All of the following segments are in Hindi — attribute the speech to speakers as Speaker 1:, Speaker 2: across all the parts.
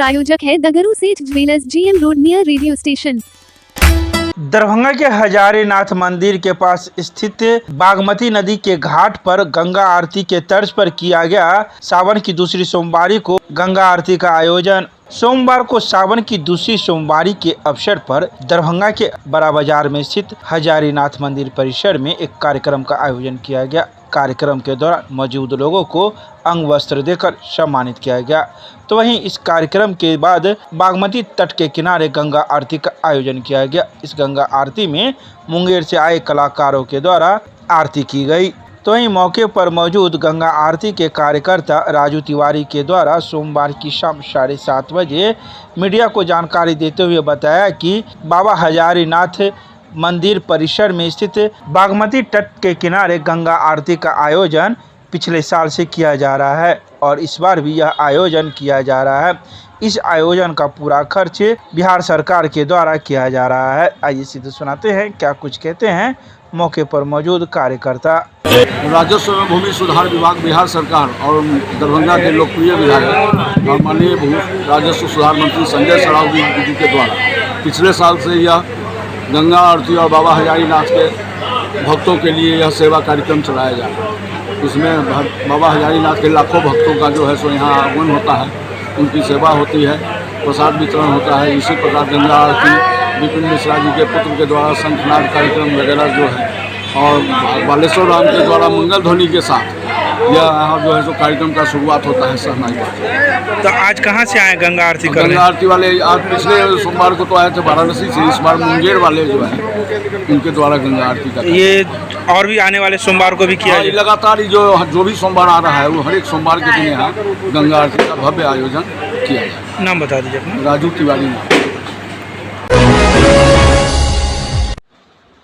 Speaker 1: प्रायोजक है दगरू सेठ jewellers, GM road near radio station.
Speaker 2: Darbhanga के हजारीनाथ मंदिर के पास स्थित बागमती नदी के घाट पर गंगा आरती के तर्ज पर किया गया सावन की दूसरी सोमवारी को गंगा आरती का आयोजन। सोमवार को सावन की दूसरी सोमवारी के अवसर पर दरभंगा के बड़ा बाजार में स्थित हजारीनाथ मंदिर परिसर में एक कार्यक्रम का आयोजन किया गया। कार्यक्रम के दौरान मौजूद लोगों को अंग वस्त्र देकर सम्मानित किया गया। तो वहीं इस कार्यक्रम के बाद बागमती तट के किनारे गंगा आरती का आयोजन किया गया। इस गंगा आरती में मुंगेर से आए कलाकारों के द्वारा आरती की गई। तो वहीं मौके पर मौजूद गंगा आरती के कार्यकर्ता राजू तिवारी के द्वारा सोमवार की शाम 7:30 बजे मीडिया को जानकारी देते हुए बताया कि बाबा हजारीनाथ मंदिर परिसर में स्थित बागमती तट के किनारे गंगा आरती का आयोजन पिछले साल से किया जा रहा है और इस बार भी यह आयोजन किया जा रहा है। इस आयोजन का पूरा खर्च बिहार सरकार के द्वारा किया जा रहा है। आइए सीधे सुनाते हैं क्या कुछ कहते हैं मौके पर मौजूद कार्यकर्ता।
Speaker 3: राजस्व एवं भूमि सुधार विभाग बिहार सरकार और दरभंगा के लोकप्रिय विधायक और माननीय राजस्व सुधार मंत्री संजय सरावगी जी के द्वारा पिछले साल से यह गंगा आरती और बाबा हजारीनाथ के भक्तों के लिए यह सेवा कार्यक्रम चलाया जा रहा है। इसमें बाबा हजारीनाथ के लाखों भक्तों का जो है सो यहाँ आगमन होता है, उनकी सेवा होती है, प्रसाद वितरण होता है। इसी प्रकार गंगा आरती विपिन मिश्रा जी के पुत्र के द्वारा शंखनाद कार्यक्रम वगैरह जो है और बालेश्वर राम के द्वारा मंगल ध्वनि के साथ यह यहाँ जो है सो कार्यक्रम का शुरुआत होता है सहनाई।
Speaker 2: तो आज कहाँ से आए गंगा आरती करने?
Speaker 3: गंगा आरती वाले आज पिछले सोमवार को तो आए थे वाराणसी से, इस बार मुंगेर वाले जो है उनके द्वारा गंगा आरती का
Speaker 2: ये और भी आने वाले सोमवार को भी किया
Speaker 3: जाए। लगातार जो भी सोमवार आ रहा है वो हर एक सोमवार के दिन यहाँ गंगा आरती का भव्य आयोजन किया जाए।
Speaker 2: नाम बता दीजिए अपना।
Speaker 3: राजू तिवारी।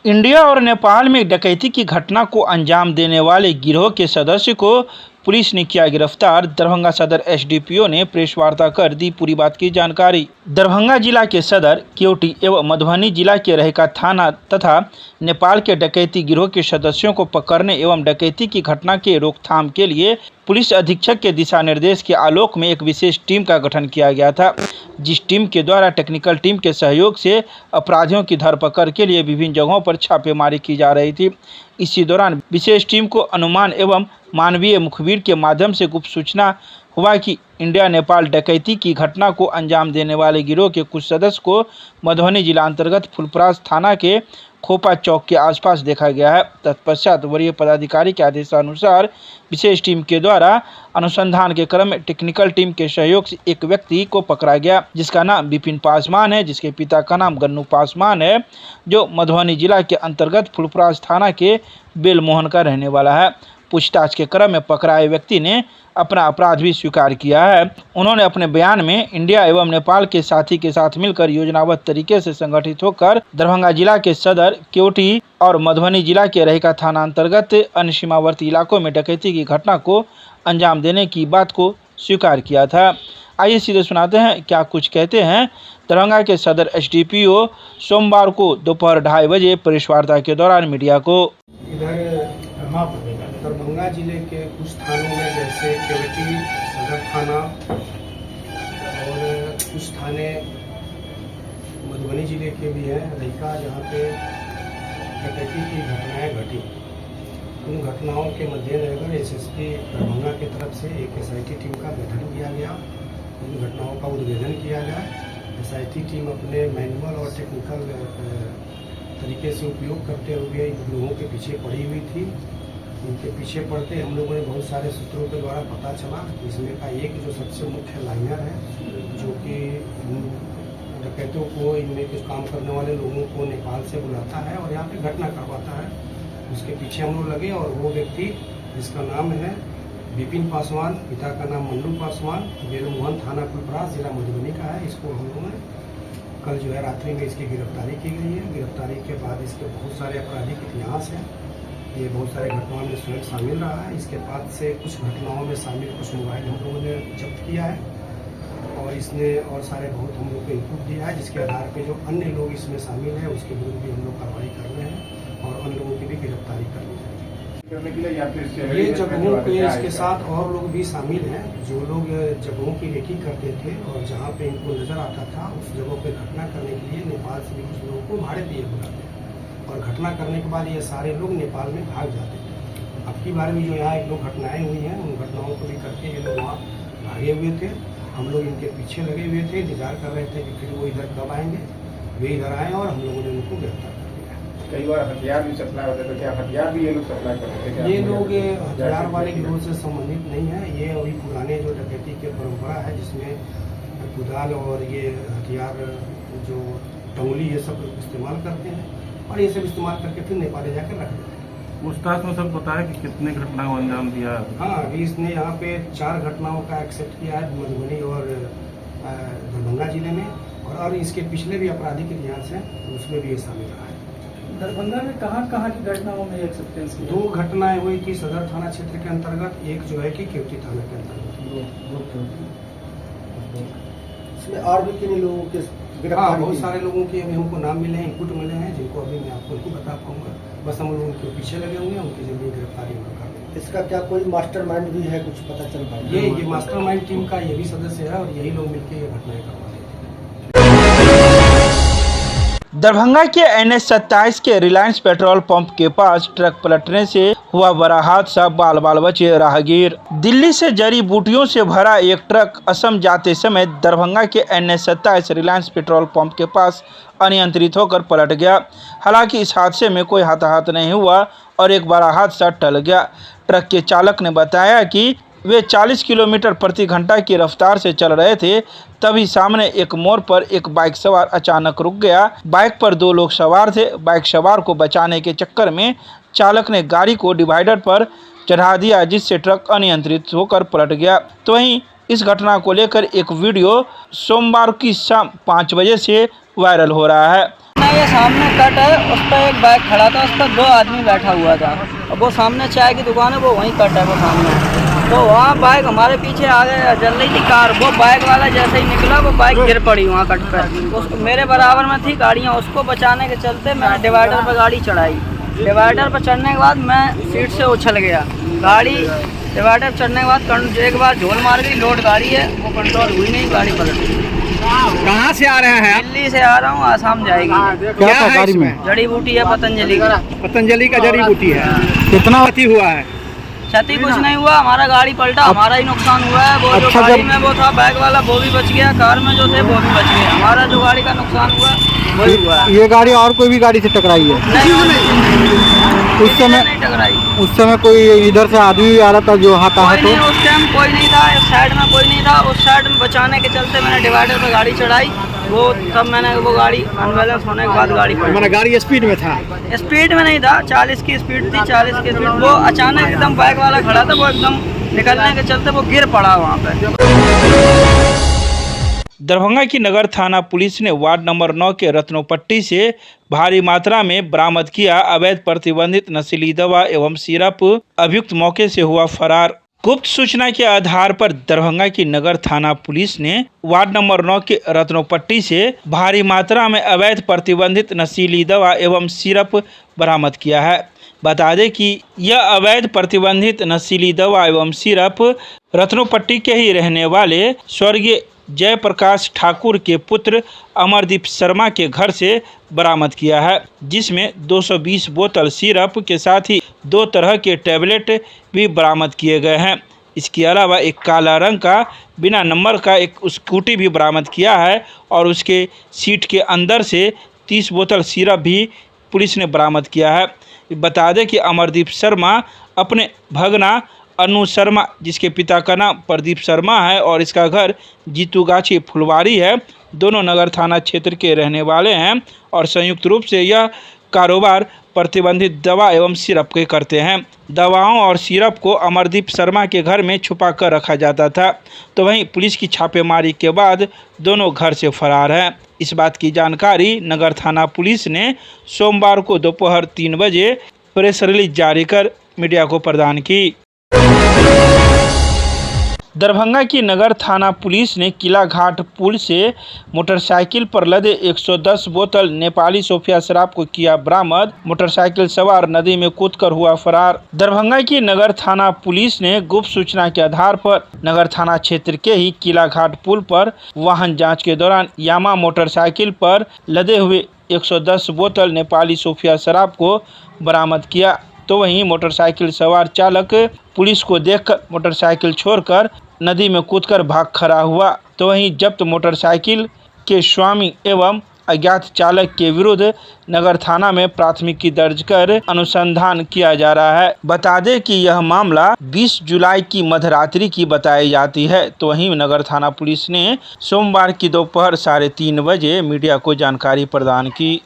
Speaker 2: इंडिया और नेपाल में डकैती की घटना को अंजाम देने वाले गिरोह के सदस्य को पुलिस ने किया गिरफ्तार। दरभंगा सदर SDPO ने प्रेस वार्ता कर दी पूरी बात की जानकारी। दरभंगा जिला के सदर, केवटी एवं मधुबनी जिला के रहिका थाना तथा नेपाल के डकैती गिरोह के सदस्यों को पकड़ने एवं डकैती की घटना के रोकथाम के लिए पुलिस अधीक्षक के दिशा निर्देश के आलोक में एक विशेष टीम का गठन किया गया था, जिस टीम के द्वारा टेक्निकल टीम के सहयोग से अपराधियों की धरपकड़ के लिए विभिन्न जगहों पर छापेमारी की जा रही थी। इसी दौरान विशेष टीम को अनुमान एवं मानवीय मुखबिर के माध्यम से गुप्त सूचना हुआ कि इंडिया नेपाल डकैती की घटना को अंजाम देने वाले गिरोह के कुछ सदस्य को मधुबनी जिला अंतर्गत फुलपरास थाना के खोपा चौक के आसपास देखा गया है। तत्पश्चात वरीय पदाधिकारी के आदेशानुसार विशेष टीम के द्वारा अनुसंधान के क्रम में टेक्निकल टीम के सहयोग से एक व्यक्ति को पकड़ा गया, जिसका नाम विपिन पासवान है, जिसके पिता का नाम गन्नू पासवान है, जो मधुबनी जिला के अंतर्गत फुलपरास थाना के बेलमोहन का रहने वाला है। पूछताछ के क्रम में पकड़ाए व्यक्ति ने अपना अपराध भी स्वीकार किया है। उन्होंने अपने बयान में इंडिया एवं नेपाल के साथी के साथ मिलकर योजनाबद्ध तरीके से संगठित होकर दरभंगा जिला के सदर, केवटी और मधुबनी जिला के रहिका थाना अंतर्गत अन्य सीमावर्ती इलाकों में डकैती की घटना को अंजाम देने की बात को स्वीकार किया था। आइए सीधे सुनाते हैं क्या कुछ कहते हैं दरभंगा के सदर SDPO सोमवार को दोपहर 2:30 बजे प्रेस वार्ता के दौरान मीडिया को।
Speaker 4: दरभंगा जिले के कुछ थानों में जैसे केवटी सदर थाना और कुछ थाने मधुबनी जिले के भी हैं रहिका, जहाँ पे डकैती की घटनाएं घटी। उन घटनाओं के मद्देनजर SSP दरभंगा की तरफ से एक SIT टीम का गठन किया गया। उन घटनाओं का उद्भेदन किया गया। SIT टीम अपने मैनुअल और टेक्निकल तरीके से उपयोग करते हुए गिरोहों के पीछे पड़ी हुई थी। उनके पीछे पड़ते हम लोगों ने बहुत सारे सूत्रों के द्वारा पता चला, इसमें का एक जो सबसे मुख्य लाइनर है, जो कि डकैतों को, इनमें कुछ काम करने वाले लोगों को नेपाल से बुलाता है और यहाँ पे घटना करवाता है। उसके पीछे हम लोग लगे और वो व्यक्ति जिसका नाम है विपिन पासवान, पिता का नाम मन्नू पासवान, बेलमोहन थाना फुलपरास जिला मधुबनी का है। इसको हम लोगों ने कल जो है रात्रि में इसकी गिरफ्तारी की गई है। गिरफ्तारी के बाद इसके बहुत सारे आपराधिक इतिहास है, ये बहुत सारे घटनाओं में स्वयं शामिल रहा है। इसके बाद से कुछ घटनाओं में शामिल कुछ मोबाइल हम लोगों ने जब्त किया है और इसने और सारे बहुत हम लोग को इनपुट दिया है, जिसके आधार पे जो अन्य लोग इसमें शामिल हैं उसके विरुद्ध भी हम लोग कार्रवाई कर रहे हैं और अन्य लोगों की भी गिरफ्तारी कर रहे हैं।
Speaker 5: करने के लिए या फिर इससे
Speaker 4: ये जगहों के इसके साथ और लोग भी शामिल हैं जो लोग जगहों की रेकी करते थे और जहाँ पे इनको नजर आता था उस जगहों पे घटना करने के लिए नेपाल से भी कुछ लोगों को भाड़े दिए बुलाते हैं और घटना करने के बाद ये सारे लोग नेपाल में भाग जाते थे। अब की बार भी जो यहाँ एक दो घटनाएं हुई हैं उन घटनाओं को भी करके ये लोग वहाँ भागे हुए थे। हम लोग इनके पीछे लगे हुए थे, इंतजार कर रहे थे कि फिर वो इधर कब आएंगे। वे इधर आए और हम लोगों ने उनको गिरफ्तार कर लिया।
Speaker 5: कई बार हथियार भी सप्लाई होते थे, क्या हथियार भी ये लोग सप्लाई करते थे?
Speaker 4: ये लोग हथियार वाले गिरोह से संबंधित नहीं है। ये अभी पुराने जो डकैती की परंपरा है जिसमें कुदाल और ये हथियार जो टंगली ये सब इस्तेमाल करते हैं और ये सब इस्तेमाल करके फिर नेपाल जाकर रख देते हैं।
Speaker 6: पूछताछ में सब बताया कि कितने घटनाओं को अंजाम दिया।
Speaker 4: हाँ, अभी इसने यहाँ पे 4 घटनाओं का एक्सेप्ट किया है मधुबनी और दरभंगा जिले में और इसके पिछले भी आपराधिक इतिहास है उसमें भी ये शामिल रहा है।
Speaker 7: दरभंगा में कहाँ की घटनाओं में एक्सेप्टेंस की?
Speaker 4: 2 घटनाएं हुई थी सदर थाना क्षेत्र के अंतर्गत, एक जो है कि केवटी थाना के अंतर्गत।
Speaker 7: इसमें और भी किन लोगों के
Speaker 4: हाँ, बहुत सारे लोगों के अभी हमको नाम मिले हैं, इनपुट मिले हैं जिनको अभी मैं आपको नहीं बता पाऊंगा। बस हम लोग उनके पीछे लगे हुए हैं, उनकी जल्दी गिरफ्तारी हम कर देंगे।
Speaker 7: इसका क्या कोई मास्टरमाइंड भी है, कुछ पता चल पाया?
Speaker 4: ये मास्टरमाइंड टीम का ये भी सदस्य है और यही लोग मिलकर ये घटनाएं करवा देते हैं।
Speaker 2: दरभंगा के NH-27 के रिलायंस पेट्रोल पंप के पास ट्रक पलटने से हुआ बड़ा हादसा, बाल बाल बचे राहगीर। दिल्ली से जड़ी बूटियों से भरा एक ट्रक असम जाते समय दरभंगा के NH-27 रिलायंस पेट्रोल पंप के पास अनियंत्रित होकर पलट गया। हालांकि इस हादसे में कोई हताहत नहीं हुआ और एक बड़ा हादसा टल गया। ट्रक के चालक ने बताया कि वे 40 किलोमीटर प्रति घंटा की रफ्तार से चल रहे थे, तभी सामने एक मोड़ पर एक बाइक सवार अचानक रुक गया। बाइक पर 2 लोग सवार थे। बाइक सवार को बचाने के चक्कर में चालक ने गाड़ी को डिवाइडर पर चढ़ा दिया, जिससे ट्रक अनियंत्रित होकर पलट गया। तो वहीं इस घटना को लेकर एक वीडियो सोमवार की शाम 5 बजे से वायरल हो रहा है।
Speaker 8: ये सामने कट है, उस पर एक बाइक खड़ा था, उस पर 2 आदमी बैठा हुआ था और वो सामने चाय की दुकान है, वो वहीं कट है, वो सामने। तो वहाँ बाइक हमारे पीछे आ गए, जल रही थी कार, वो बाइक वाला जैसे ही निकला वो बाइक गिर पड़ी वहाँ कट पर। उसको मेरे बराबर में थी गाड़ियाँ, उसको बचाने के चलते मैंने डिवाइडर पर गाड़ी चढ़ाई। डिवाइडर पर चढ़ने के बाद मैं सीट से उछल गया। गाड़ी डिवाइडर पर चढ़ने के बाद एक बार झोल मार गई। लोड गाड़ी है, वो कंट्रोल हुई नहीं, गाड़ी पलट गई।
Speaker 2: कहाँ से आ रहे हैं?
Speaker 8: दिल्ली से आ रहा हूँ, आसाम जाएगी।
Speaker 2: क्या है गाड़ी में?
Speaker 8: जड़ी बूटी है पतंजलि की।
Speaker 2: पतंजलि का जड़ी बूटी है। कितना क्षति हुआ है?
Speaker 8: क्षति कुछ नहीं हुआ, हमारा गाड़ी पलटा, हमारा ही नुकसान हुआ है। वो जो गाड़ी में वो था बैग वाला वो भी बच गया, कार में जो थे वो भी बच गए। हमारा जो गाड़ी का नुकसान हुआ वही हुआ।
Speaker 7: ये गाड़ी और कोई भी गाड़ी से टकराई है?
Speaker 8: नहीं,
Speaker 7: उस समय
Speaker 8: नहीं टकराई।
Speaker 7: उस समय कोई इधर से आदमी भी आ रहा था जो हताहत हो?
Speaker 8: उस टाइम कोई नहीं था, इस साइड में कोई नहीं था। उस साइड में बचाने के चलते मैंने डिवाइडर पर गाड़ी चढ़ाई, वो तब मैंने वो गाड़ी अनबैलेंस होने के बाद गाड़ी पलटी।
Speaker 2: गाड़ी स्पीड में था?
Speaker 8: स्पीड में नहीं था, 40 की स्पीड थी, 40 की स्पीड। वो अचानक एकदम बाइक वाला खड़ा था, वो एकदम निकलने के चलते वो गिर पड़ा वहाँ पे।
Speaker 2: दरभंगा की नगर थाना पुलिस ने वार्ड नंबर 9 के रत्नोपट्टी से भारी मात्रा में बरामद किया अवैध प्रतिबंधित नशीली दवा एवं सिरप। अभियुक्त मौके से हुआ फरार। गुप्त सूचना के आधार पर दरभंगा की नगर थाना पुलिस ने वार्ड नंबर 9 के रत्नोपट्टी से भारी मात्रा में अवैध प्रतिबंधित नशीली दवा एवं सिरप बरामद किया है। बता दें कि यह अवैध प्रतिबंधित नशीली दवा एवं सिरप रत्नोपट्टी के ही रहने वाले स्वर्गीय जयप्रकाश ठाकुर के पुत्र अमरदीप शर्मा के घर से बरामद किया है, जिसमें 220 बोतल सिरप के साथ ही 2 तरह के टैबलेट भी बरामद किए गए हैं। इसके अलावा एक काला रंग का बिना नंबर का एक स्कूटी भी बरामद किया है और उसके सीट के अंदर से 30 बोतल सिरप भी पुलिस ने बरामद किया है। बता दें कि अमरदीप शर्मा अपने भगना अनु शर्मा, जिसके पिता का नाम प्रदीप शर्मा है और इसका घर जीतूगाछी फुलवारी है, दोनों नगर थाना क्षेत्र के रहने वाले हैं और संयुक्त रूप से यह कारोबार प्रतिबंधित दवा एवं सिरप के करते हैं। दवाओं और सिरप को अमरदीप शर्मा के घर में छुपा कर रखा जाता था। तो वहीं पुलिस की छापेमारी के बाद दोनों घर से फरार हैं। इस बात की जानकारी नगर थाना पुलिस ने सोमवार को दोपहर 3 बजे प्रेस रिलीज जारी कर मीडिया को प्रदान की। दरभंगा की नगर थाना पुलिस ने किला घाट पुल से मोटरसाइकिल पर लदे 110 बोतल नेपाली सोफिया शराब को किया बरामद। मोटरसाइकिल सवार नदी में कूदकर हुआ फरार। दरभंगा की नगर थाना पुलिस ने गुप्त सूचना के आधार पर नगर थाना क्षेत्र के ही किला घाट पुल पर वाहन जांच के दौरान यामा मोटरसाइकिल पर लदे हुए 110 बोतल नेपाली सोफिया शराब को बरामद किया। तो वहीं मोटरसाइकिल सवार चालक पुलिस को देखकर मोटरसाइकिल छोड़कर नदी में कूदकर भाग खड़ा हुआ। तो वहीं जब्त मोटरसाइकिल के स्वामी एवं अज्ञात चालक के विरुद्ध नगर थाना में प्राथमिकी दर्ज कर अनुसंधान किया जा रहा है। बता दें कि यह मामला 20 जुलाई की मध्यरात्रि की बताई जाती है। तो वहीं नगर थाना पुलिस ने सोमवार की दोपहर 3:30 बजे मीडिया को जानकारी प्रदान की।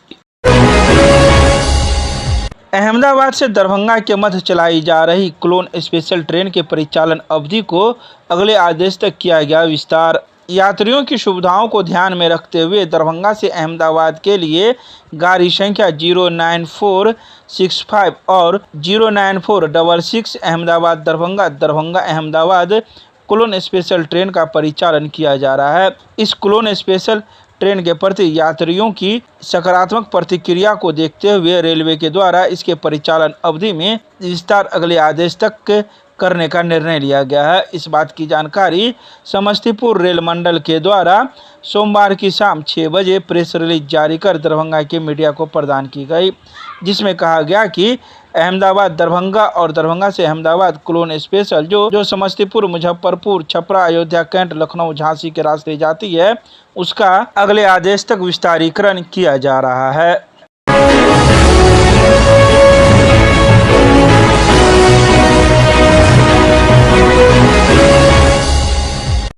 Speaker 2: अहमदाबाद से दरभंगा के मध्य चलाई जा रही क्लोन स्पेशल ट्रेन के परिचालन अवधि को अगले आदेश तक किया गया विस्तार। यात्रियों की सुविधाओं को ध्यान में रखते हुए दरभंगा से अहमदाबाद के लिए गाड़ी संख्या 09465 और 09466 Ahmedabad Darbhanga Darbhanga Ahmedabad clone special train का परिचालन किया जा रहा है। इस क्लोन स्पेशल ट्रेन के प्रति यात्रियों की सकारात्मक प्रतिक्रिया को देखते हुए रेलवे के द्वारा इसके परिचालन अवधि में विस्तार अगले आदेश तक करने का निर्णय लिया गया है। इस बात की जानकारी समस्तीपुर रेल मंडल के द्वारा सोमवार की शाम 6 बजे प्रेस रिलीज जारी कर दरभंगा के मीडिया को प्रदान की गई, जिसमें कहा गया कि अहमदाबाद दरभंगा और दरभंगा से अहमदाबाद क्लोन स्पेशल जो समस्तीपुर मुजफ्फरपुर छपरा अयोध्या कैंट लखनऊ झांसी के रास्ते जाती है, उसका अगले आदेश तक विस्तारीकरण किया जा रहा है।